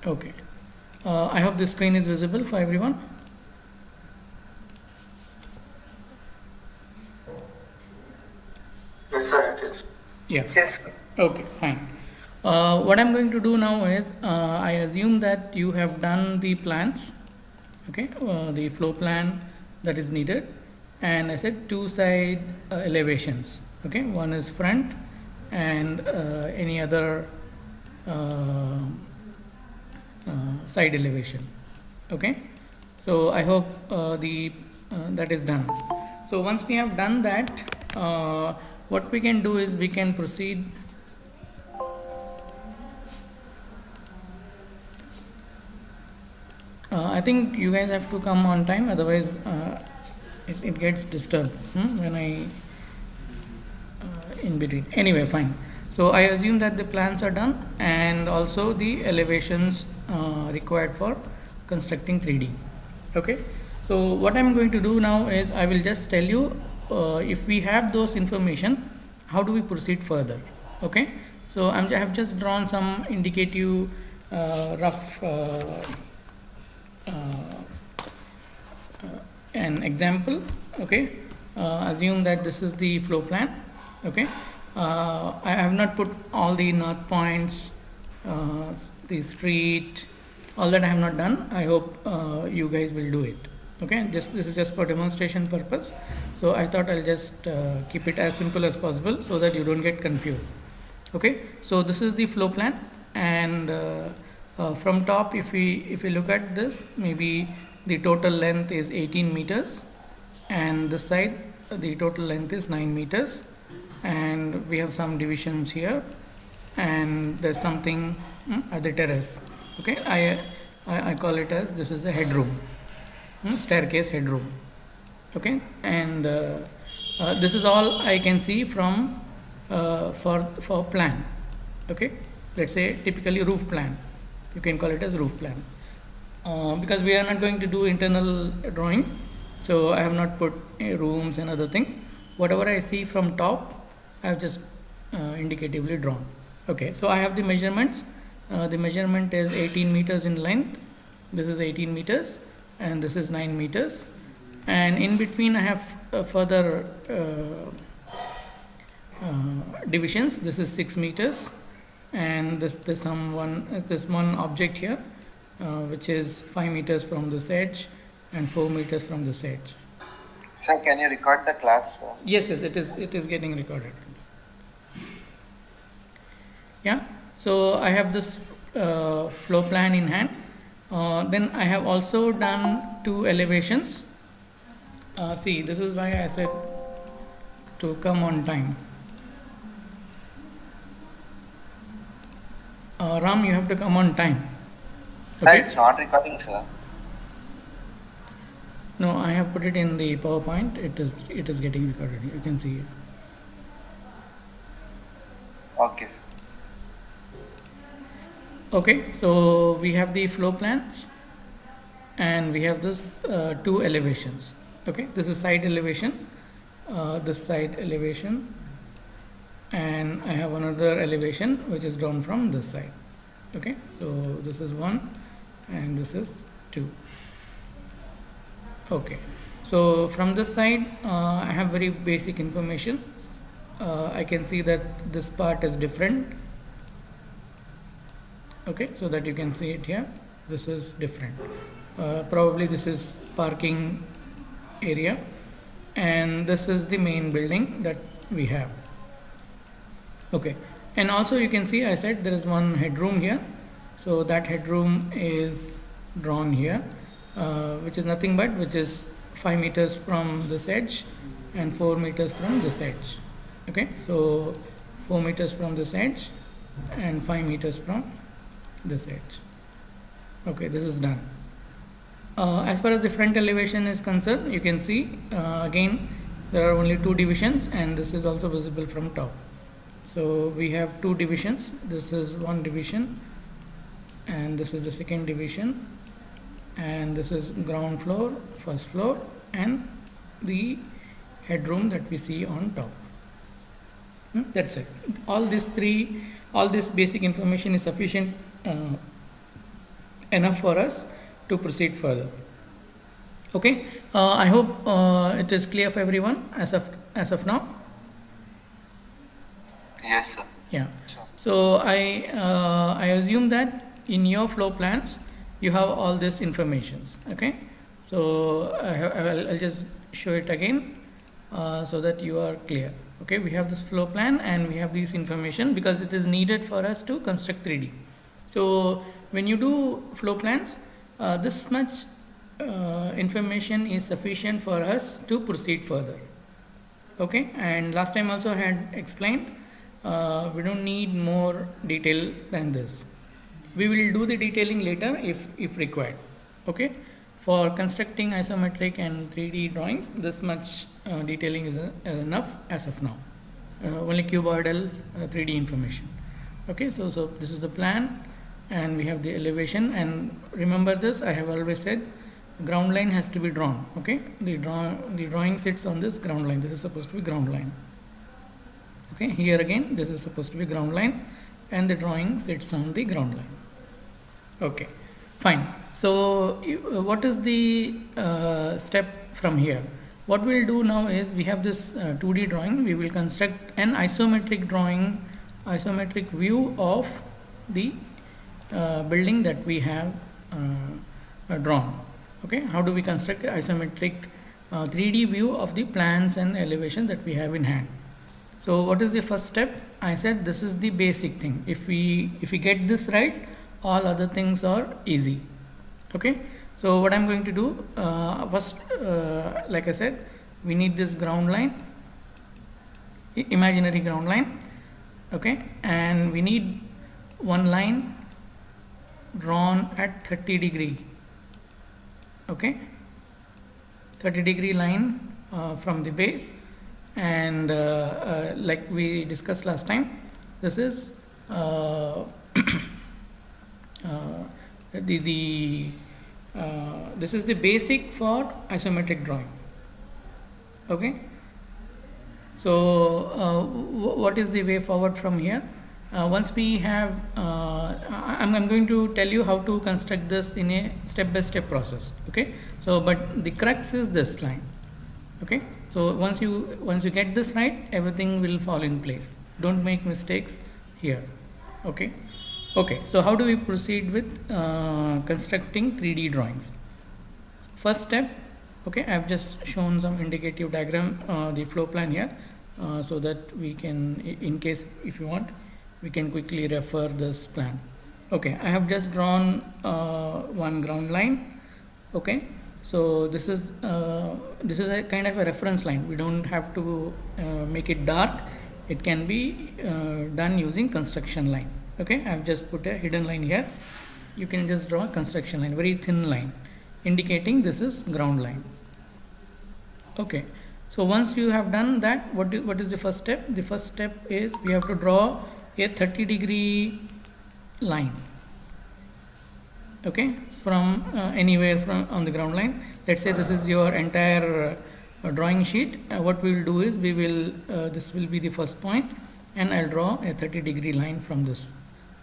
Okay. I hope this screen is visible for everyone. Yes, sir, it is. Yeah. Yes. Okay, fine. What I'm going to do now is I assume that you have done the plans, okay, the floor plan that is needed, and I said two side elevations, okay, one is front and any other side elevation, okay. So I hope that is done. So once we have done that, what we can do is we can proceed. I think you guys have to come on time, otherwise it gets disturbed when I in between. Anyway, fine. So I assume that the plans are done and also the elevations required for constructing 3D. Okay. So what I'm going to do now is I will just tell you if we have those information, how do we proceed further. Okay. So I have just drawn some indicative rough an example. Okay. Assume that this is the floor plan. Okay. I have not put all the north points, the street, all that I have not done. I hope you guys will do it. Okay, this is just for demonstration purpose, so I thought I'll just keep it as simple as possible so that you don't get confused. Okay, so this is the floor plan, and from top, if we look at this, maybe the total length is 18 meters, and this side the total length is 9 meters, and we have some divisions here, and there's something at the terrace. Okay, I call it as this is a headroom, staircase headroom. Okay, and this is all I can see from for plan. Okay, let's say typically roof plan, you can call it as roof plan, because we are not going to do internal drawings, so I have not put rooms and other things. Whatever I see from top, I have just indicatively drawn. Okay, so I have the measurements. The measurement is 18 meters in length, this is 18 meters, and this is 9 meters, and in between I have further divisions. This is 6 meters, and this one object here, which is 5 meters from this edge and 4 meters from this edge. Sir, can you record the class? Sir? Yes, it is getting recorded. Yeah, so I have this floor plan in hand. Then I have also done two elevations. See, this is why I said to come on time. Ram, you have to come on time. Okay? It's not recording, sir. No, I have put it in the PowerPoint. It is getting recorded. You can see it. Okay, sir. Okay, so we have the floor plans, and we have this two elevations. Okay, this is side elevation, this side elevation, and I have another elevation which is drawn from this side. Okay, so this is 1 and this is 2. Okay, so from this side I have very basic information. I can see that this part is different. Okay, so that you can see it here, this is different. Probably this is parking area, and this is the main building that we have. Okay, and also you can see I said there is one headroom here, so that headroom is drawn here, which is nothing but which is 5 meters from this edge and 4 meters from this edge. Okay, so 4 meters from this edge and 5 meters from this edge. Okay, this is done. As far as the front elevation is concerned, you can see again there are only two divisions, and this is also visible from top. So we have two divisions. This is one division, and this is the second division, and this is ground floor, first floor, and the headroom that we see on top. That's it. All this basic information is sufficient enough for us to proceed further. Okay, I hope it is clear for everyone as of now. Yes, sir. Yeah. So I assume that in your flow plans you have all this information. Okay. So I'll just show it again so that you are clear. Okay. We have this flow plan and we have this information because it is needed for us to construct 3D. So when you do flow plans, this much information is sufficient for us to proceed further. Okay. And last time also I had explained. We don't need more detail than this. We will do the detailing later if required. Okay, for constructing isometric and 3D drawings, this much detailing is enough as of now. Only cuboidal 3D information. Okay, so this is the plan, and we have the elevation. And remember this, I have always said, ground line has to be drawn. Okay, the drawing sits on this ground line. This is supposed to be ground line. Okay, here again this is supposed to be ground line and the drawing sits on the ground line. Okay, fine. So what is the step from here? What we will do now is we have this 2D drawing. We will construct an isometric drawing, isometric view of the building that we have drawn. Okay, how do we construct an isometric 3D view of the plans and elevation that we have in hand? So what is the first step? I said this is the basic thing. If we get this right, all other things are easy. Okay. So what I'm going to do first, like I said, we need this ground line, imaginary ground line. Okay, and we need one line drawn at 30 degree. Okay, 30 degree line from the base. And like we discussed last time, this is this is the basic for isometric drawing. Okay. So what is the way forward from here? Once we have, I'm going to tell you how to construct this in a step-by-step process. Okay. So, but the crux is this line. Okay. So once you get this right, everything will fall in place. Don't make mistakes here. Okay. Okay. So how do we proceed with constructing 3D drawings? First step. Okay. I have just shown some indicative diagram, the flow plan here, so that we can, in case if you want, we can quickly refer this plan. Okay. I have just drawn one ground line. Okay. So this is a kind of a reference line. We don't have to make it dark. It can be done using construction line. Okay, I have just put a hidden line here. You can just draw a construction line, very thin line, indicating this is ground line. Okay, so once you have done that, what is the first step? The first step is we have to draw a 30 degree line. Okay, from anywhere from on the ground line. Let's say this is your entire drawing sheet. What we will do is we will this will be the first point, and I'll draw a 30 degree line from this.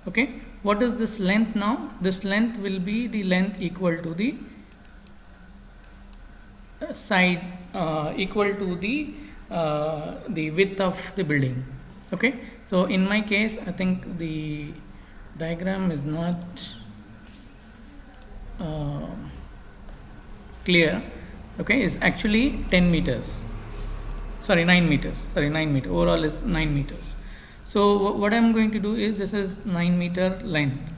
Okay, what is this length now? This length will be the length equal to the side equal to the width of the building. Okay, so in my case, I think the diagram is not clear. Okay, is actually 10 meters. Sorry, 9 meters. Sorry, 9 meters. Overall is 9 meters. So what I'm going to do is, this is 9 meter length.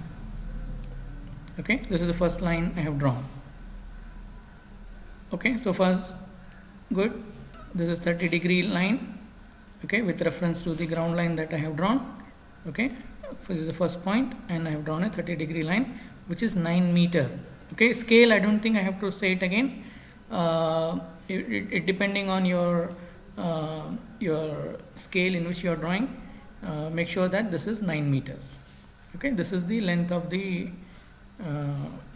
Okay, this is the first line I have drawn. Okay, so first, good. This is 30 degree line. Okay, with reference to the ground line that I have drawn. Okay, this is the first point, and I have drawn a 30 degree line, which is 9 meter. Okay, scale, I don't think I have to say it again. It depending on your scale in which you are drawing, make sure that this is 9 meters. Okay, this is the length of the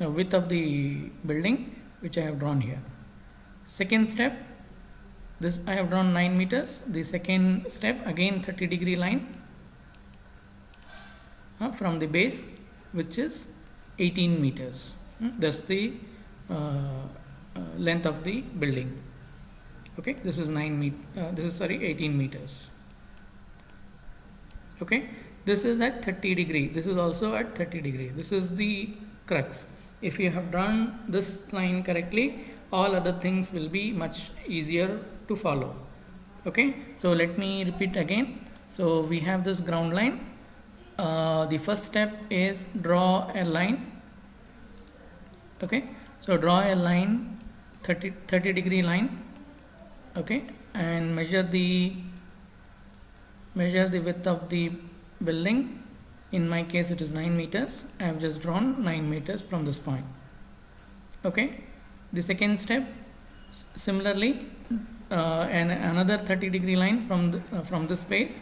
width of the building which I have drawn here. Second step, this I have drawn 9 meters. The second step, again 30 degree line from the base, which is 18 meters. That's the length of the building. Okay, this is 18 meters. Okay, this is at 30 degree. This is also at 30 degree. This is the crux. If you have drawn this line correctly, all other things will be much easier to follow. Okay, so let me repeat again. So we have this ground line. The first step is draw a line. Okay, so draw a line, 30 degree line. Okay, and measure the width of the building. In my case it is 9 meters. I have just drawn 9 meters from this point. Okay, the second step, similarly, and another 30 degree line from this space,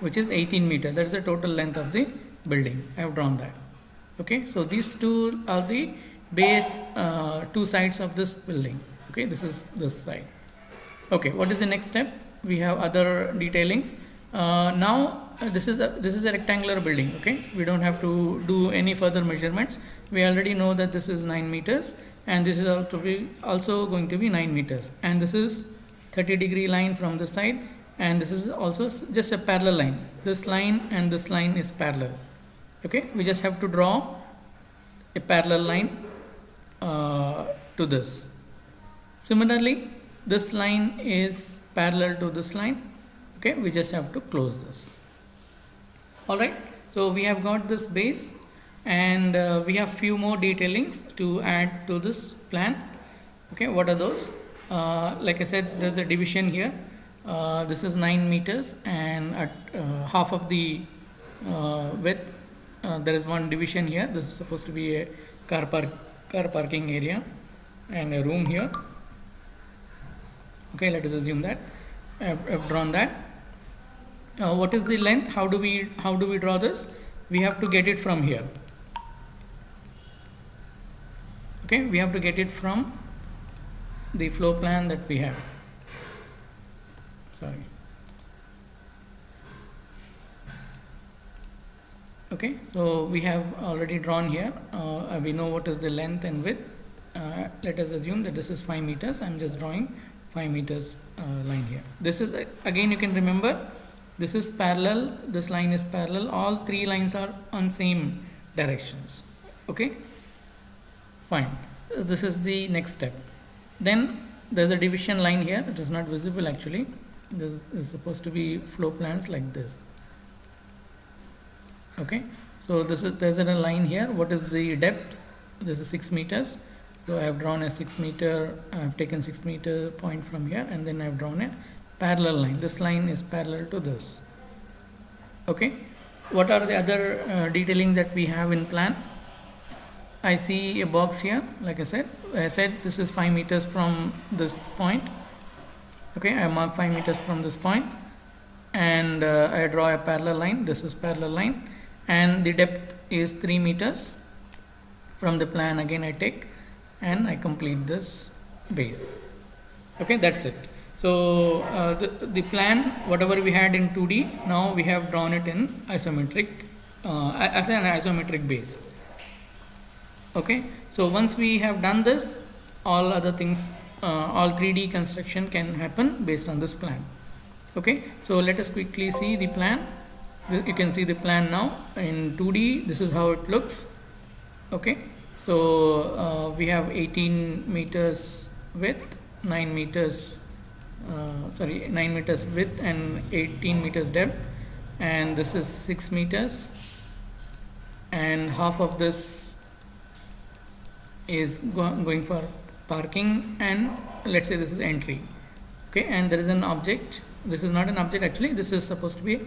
which is 18 meters. That is the total length of the building. I have drawn that. Okay, so these two are the base two sides of this building. Okay, this is this side. Okay, what is the next step? We have other detailings. Now this is a rectangular building. Okay, we don't have to do any further measurements. We already know that this is 9 meters, and this is also going to be 9 meters, and this is 30 degree line from this side, and this is also just a parallel line. This line and this line is parallel. Okay, we just have to draw a parallel line to this. Similarly, this line is parallel to this line. Okay, we just have to close this. Alright, so we have got this base, and we have few more detailings to add to this plan. Okay, what are those? Like I said, there's a division here. This is 9 meters, and at half of the width there is one division here. This is supposed to be a car parking area and a room here. Okay, let us assume that I've drawn that. What is the length? How do we draw this? We have to get it from here. Okay, we have to get it from the floor plan that we have. Sorry. Okay, so we have already drawn here. We know what is the length and width. Let us assume that this is 5 meters. I'm just drawing 5 meters line here. This is, again, you can remember, this is parallel, this line is parallel. All three lines are on same directions. Okay, fine. This is the next step. Then there's a division line here. It is not visible actually. This is supposed to be floor plans like this. Okay, so there's a line here. What is the depth? This is 6 meters. So I have drawn a 6 meter. I have taken 6 meter point from here, and then I have drawn a parallel line. This line is parallel to this. Okay, what are the other detailings that we have in plan? I see a box here. Like I said this is 5 meters from this point. Okay, I mark 5 meters from this point, and I draw a parallel line. This is parallel line, and the depth is 3 meters. From the plan again I take and I complete this base. Okay, that's it. So the plan, whatever we had in 2D, now we have drawn it in isometric as an isometric base. Okay, so once we have done this, all other things, all 3D construction can happen based on this plan. Okay, so let us quickly see the plan. You can see the plan now in 2D. This is how it looks. Okay, so we have 18 meters width, 9 meters width and 18 meters depth, and this is 6 meters, and half of this is going for parking, and let's say this is entry. Okay, and there is an object. This is not an object actually. This is supposed to be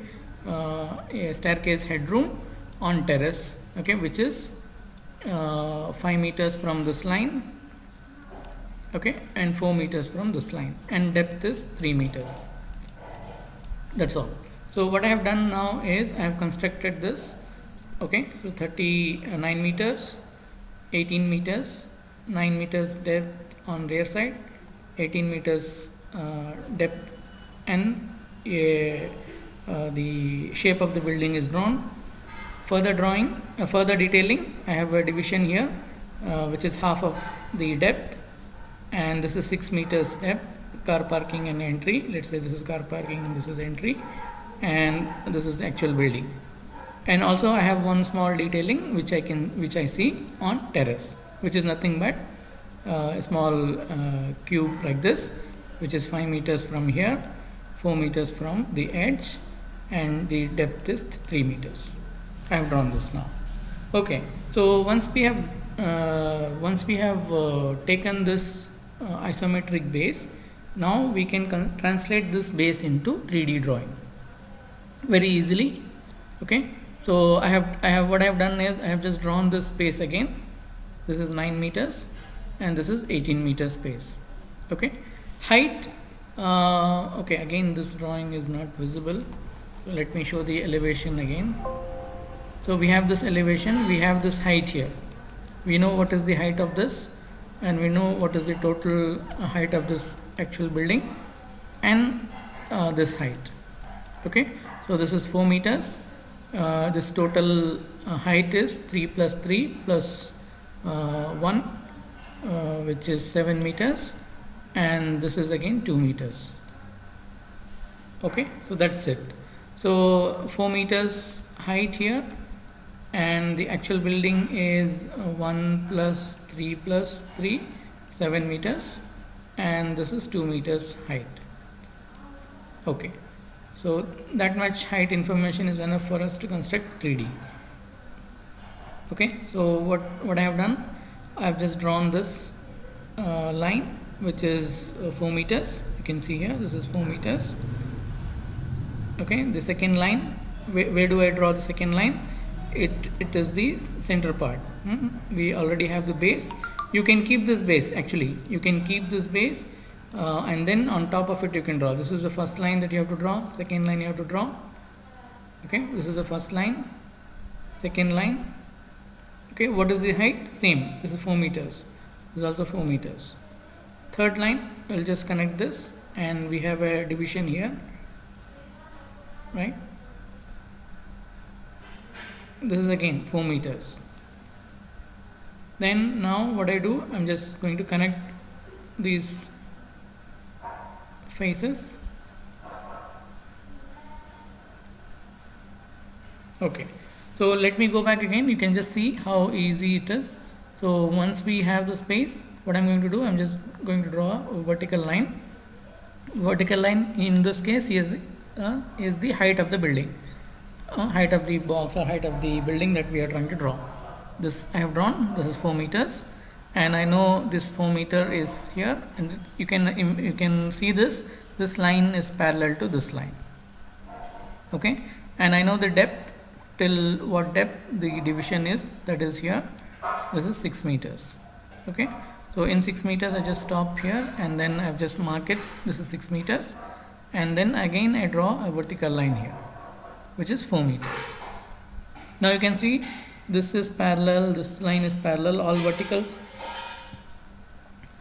a staircase headroom on terrace. Okay, which is 5 meters from this line. Okay, and 4 meters from this line, and depth is 3 meters. That's all. So what I have done now is I have constructed this. Okay, so 39 meters, 18 meters, 9 meters depth on rear side, 18 meters depth, and the shape of the building is drawn. further drawing, further detailing, I have a division here, which is half of the depth, and this is 6 meters depth, car parking and entry. Let's say this is car parking, this is entry, and this is the actual building. And also I have one small detailing which I see on terrace, which is nothing but a small cube like this, which is 5 meters from here, 4 meters from the edge, and the depth is 3 meters. I have drawn this now. Okay, so once we have taken this isometric base, now we can translate this base into 3D drawing very easily. Okay, so what I have done is I have just drawn this space again. This is 9 meters and this is 18 meters space. Okay, height, okay, again this drawing is not visible, so let me show the elevation again. So we have this elevation, we have this height here, we know what is the height of this, and we know what is the total height of this actual building, and this height. Okay, so this is 4 meters, this total height is 3 plus 3 plus 1, which is 7 meters, and this is again 2 meters. Okay, so that's it. So 4 meters height here, and the actual building is 1 plus 3 plus 3, 7 meters, and this is 2 meters height. Okay, so that much height information is enough for us to construct 3D. Okay, so what I have done, I have just drawn this line, which is 4 meters. You can see here, this is 4 meters. Okay, the second line, where do I draw the second line? It is the center part. We already have the base. You can keep this base, actually you can keep this base, and then on top of it you can draw. This is the first line that you have to draw, second line you have to draw. Okay, this is the first line, second line. Okay, what is the height? Same, this is 4 meters, this is also 4 meters. Third line, we'll just connect this, and we have a division here, right? This is again 4 meters. Then now what I do, I'm just going to connect these faces. Okay, so let me go back again. You can just see how easy it is. So once we have the space, what I'm going to do, I'm just going to draw a vertical line. Vertical line in this case is the height of the building, height of the box or height of the building that we are trying to draw. This I have drawn, this is 4 meters, and I know this 4 meter is here, and you can see this line is parallel to this line. Okay, and I know the depth, till what depth the division is, that is here, this is 6 meters. Okay, so in 6 meters I just stop here, and then I've just marked it, this is 6 meters, and then again I draw a vertical line here, which is 4 meters. Now you can see this is parallel, this line is parallel, all verticals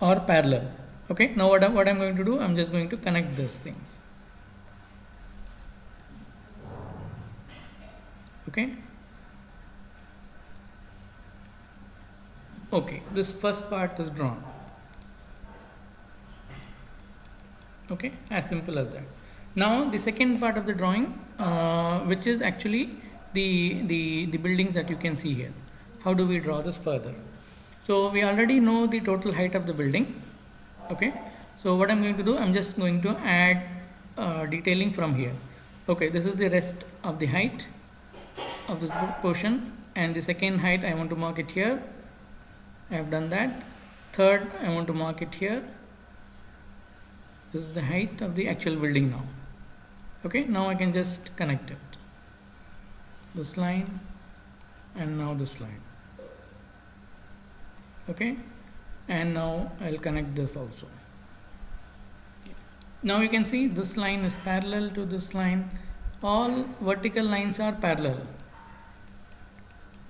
are parallel. Okay, now what I'm going to do, I'm just going to connect these things. Okay, okay, this first part is drawn. Okay, as simple as that. Now the second part of the drawing, which is actually the buildings that you can see here. How do we draw this further? So we already know the total height of the building. Okay, so what I'm going to do, I'm just going to add detailing from here. Okay, this is the rest of the height of this portion, and the second height I want to mark it here. I have done that. Third, I want to mark it here. This is the height of the actual building now. Okay, now I can just connect it, this line and now this line. Okay, and now I'll connect this also. Yes. Now you can see this line is parallel to this line. All vertical lines are parallel.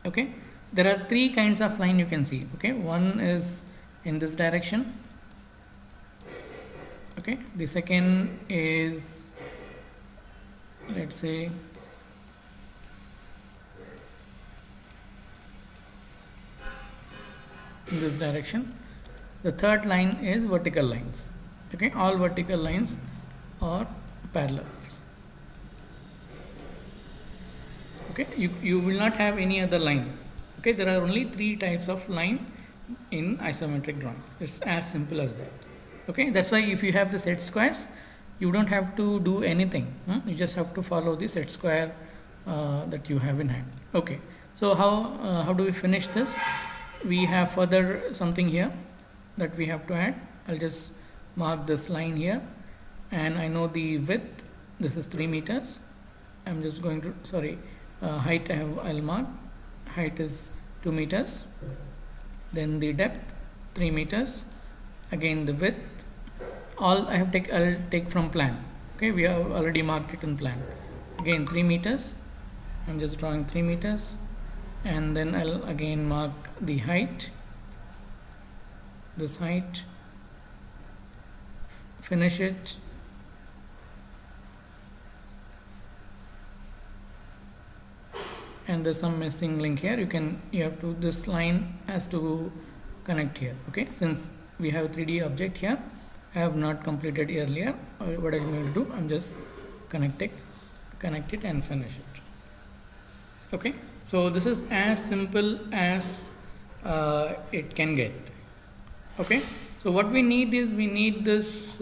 Okay, there are 3 kinds of line you can see. Okay, one is in this direction. Okay, the second is, let's say, in this direction. The third line is vertical lines. Okay, all vertical lines are parallel. Okay, you will not have any other line. Okay, there are only 3 types of line in isometric drawing. It's as simple as that. Okay, that's why if you have the set squares, you don't have to do anything. You just have to follow the set square that you have in hand. Okay, so how do we finish this? We have further something here that we have to add. I'll just mark this line here, and I know the width, this is 3 meters. I'm just going to, sorry, height I'll mark. Height is 2 meters. Then the depth 3 meters. Again the width. All I'll take from plan. Okay, we have already marked it in plan. Again 3 meters. I'm just drawing 3 meters, and then I'll again mark the height. This height. Finish it. And there's some missing link here. You have to, this line has to connect here. Okay, since we have 3D object here, I have not completed earlier. What I'm going to do, I'm just connect it and finish it. Okay, so this is as simple as it can get. Okay, so what we need is, we need this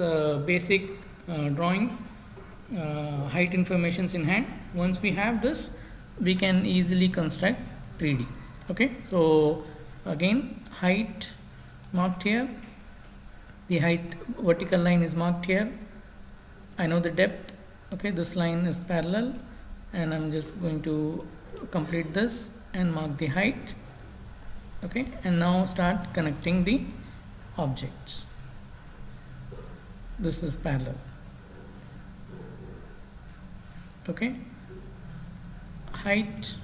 basic drawings, height informations in hand. Once we have this, we can easily construct 3D. Okay, so again, height marked here, the height vertical line is marked here. I know the depth. Okay, this line is parallel, and I'm just going to complete this and mark the height. Okay, and now start connecting the objects. This is parallel. Okay, height,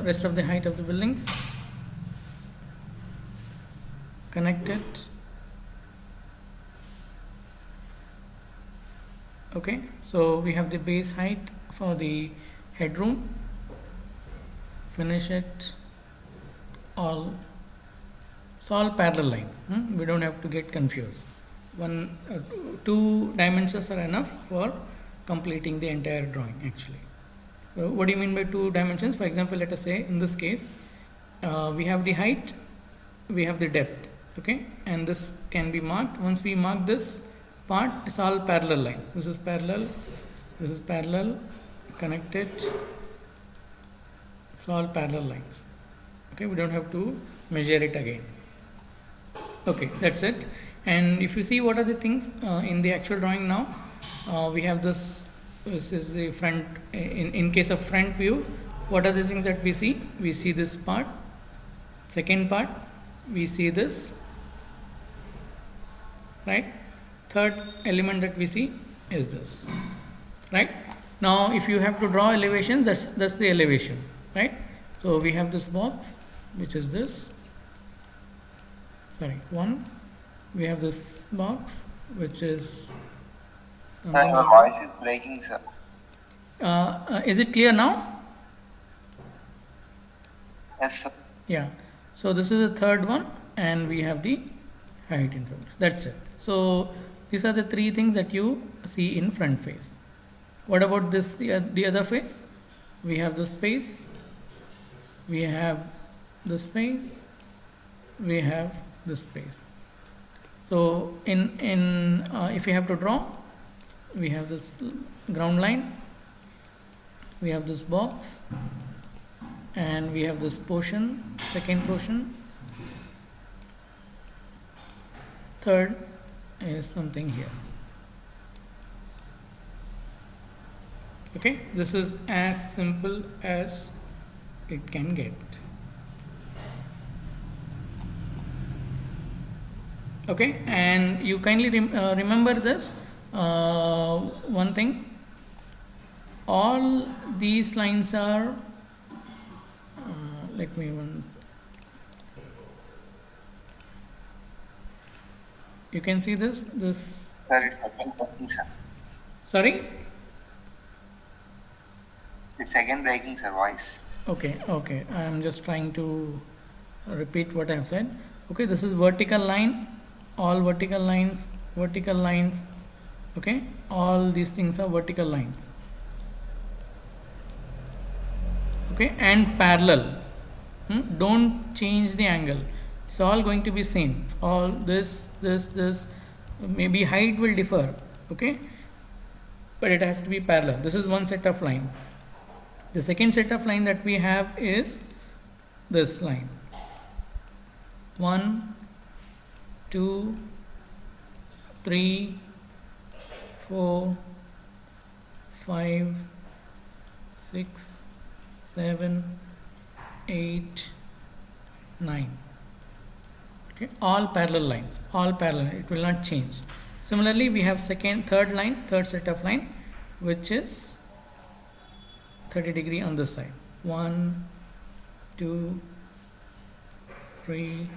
rest of the height of the buildings, connect it. Okay, so we have the base height for the headroom. Finish it. All, so all parallel lines. We don't have to get confused. 2 dimensions are enough for completing the entire drawing actually. What do you mean by 2 dimensions? For example, let us say in this case, we have the height, we have the depth. Okay, and this can be marked. Once we mark this part, it's all parallel lines. This is parallel, connect it. It's all parallel lines. Okay, we don't have to measure it again. Okay, that's it. And if you see what are the things in the actual drawing now, we have this. This is the front. In case of front view, what are the things that we see? We see this part. Second part, we see this. Right. Third element that we see is this. Right. Now, if you have to draw elevation, that's the elevation. Right. So we have this box, which is this. Sorry, 1. We have this box, which is. Sir, your voice is breaking, sir. Is it clear now? Yes, sir. Yeah. So this is the third one, and we have the height information. That's it. So these are the 3 things that you see in front face. What about this? The other face? We have the space. We have the space. We have the space. So if you have to draw, we have this ground line, we have this box, and we have this portion, second portion. Third is something here. Okay, this is as simple as it can get. Okay, and you kindly remember this one thing. All these lines are let me once. You can see this. Sir, it's again breaking, sir. Sorry? It's again breaking, sir, voice. Okay. I am just trying to repeat what I have said. Okay, this is vertical line, all vertical lines, okay, all these things are vertical lines, okay, and parallel. Don't change the angle, it's all going to be same, all this, maybe height will differ, okay, but it has to be parallel. This is one set of line. The second set of line that we have is this line, 1 2 3 4 5 6 7 8 9. Okay, all parallel lines, all parallel, it will not change. Similarly, we have third set of line, which is 30 degree on this side. 1 2 3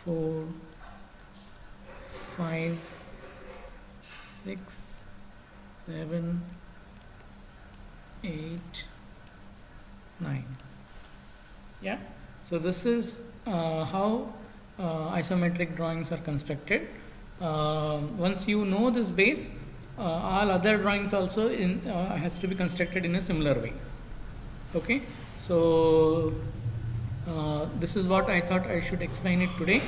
4 5 6 7 8 9. Yeah, so this is how isometric drawings are constructed. Once you know this base, all other drawings also has to be constructed in a similar way. Okay, so this is what I thought I should explain it today,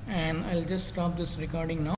and I'll just stop this recording now.